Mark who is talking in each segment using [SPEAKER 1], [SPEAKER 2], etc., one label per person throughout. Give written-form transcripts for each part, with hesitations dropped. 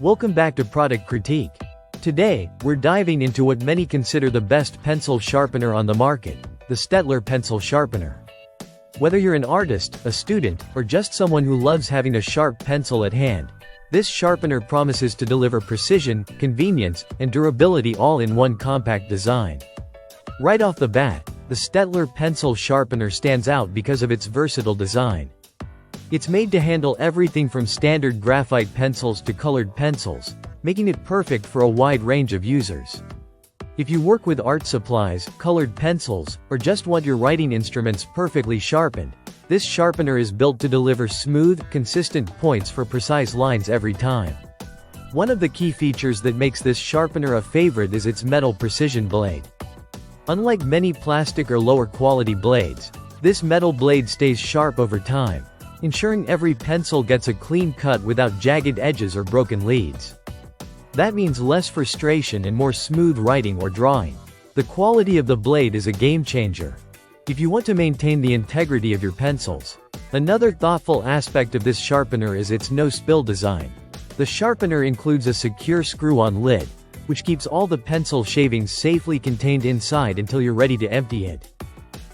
[SPEAKER 1] Welcome back to Product Critique. Today, we're diving into what many consider the best pencil sharpener on the market, the STAEDTLER Pencil Sharpener. Whether you're an artist, a student, or just someone who loves having a sharp pencil at hand, this sharpener promises to deliver precision, convenience, and durability all in one compact design. Right off the bat, the STAEDTLER Pencil Sharpener stands out because of its versatile design. It's made to handle everything from standard graphite pencils to colored pencils, making it perfect for a wide range of users. If you work with art supplies, colored pencils, or just want your writing instruments perfectly sharpened, this sharpener is built to deliver smooth, consistent points for precise lines every time. One of the key features that makes this sharpener a favorite is its metal precision blade. Unlike many plastic or lower quality blades, this metal blade stays sharp over time, ensuring every pencil gets a clean cut without jagged edges or broken leads. That means less frustration and more smooth writing or drawing. The quality of the blade is a game changer if you want to maintain the integrity of your pencils. Another thoughtful aspect of this sharpener is its no-spill design. The sharpener includes a secure screw-on lid, which keeps all the pencil shavings safely contained inside until you're ready to empty it.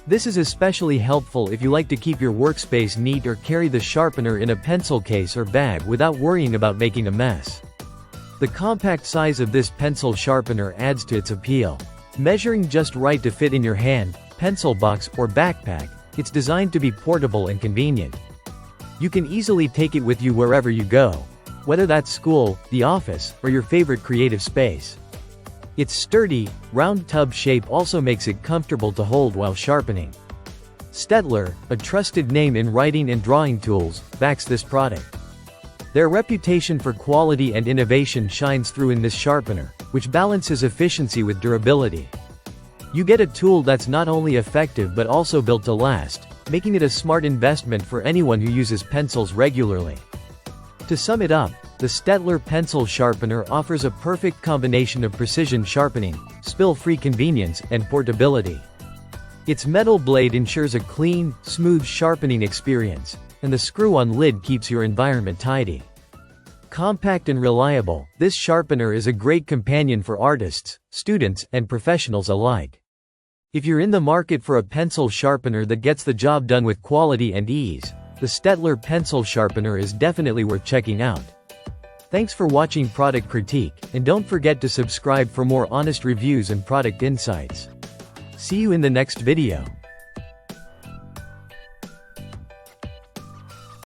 [SPEAKER 1] This is especially helpful if you like to keep your workspace neat or carry the sharpener in a pencil case or bag without worrying about making a mess. The compact size of this pencil sharpener adds to its appeal. Measuring just right to fit in your hand, pencil box, or backpack, it's designed to be portable and convenient. You can easily take it with you wherever you go, whether that's school, the office, or your favorite creative space. Its sturdy, round tub shape also makes it comfortable to hold while sharpening. STAEDTLER, a trusted name in writing and drawing tools, backs this product. Their reputation for quality and innovation shines through in this sharpener, which balances efficiency with durability. You get a tool that's not only effective but also built to last, making it a smart investment for anyone who uses pencils regularly. To sum it up, the STAEDTLER Pencil Sharpener offers a perfect combination of precision sharpening, spill-free convenience, and portability. Its metal blade ensures a clean, smooth sharpening experience, and the screw-on lid keeps your environment tidy. Compact and reliable, this sharpener is a great companion for artists, students, and professionals alike. If you're in the market for a pencil sharpener that gets the job done with quality and ease, the STAEDTLER Pencil Sharpener is definitely worth checking out. Thanks for watching Product Critique, and don't forget to subscribe for more honest reviews and product insights. See you in the next video.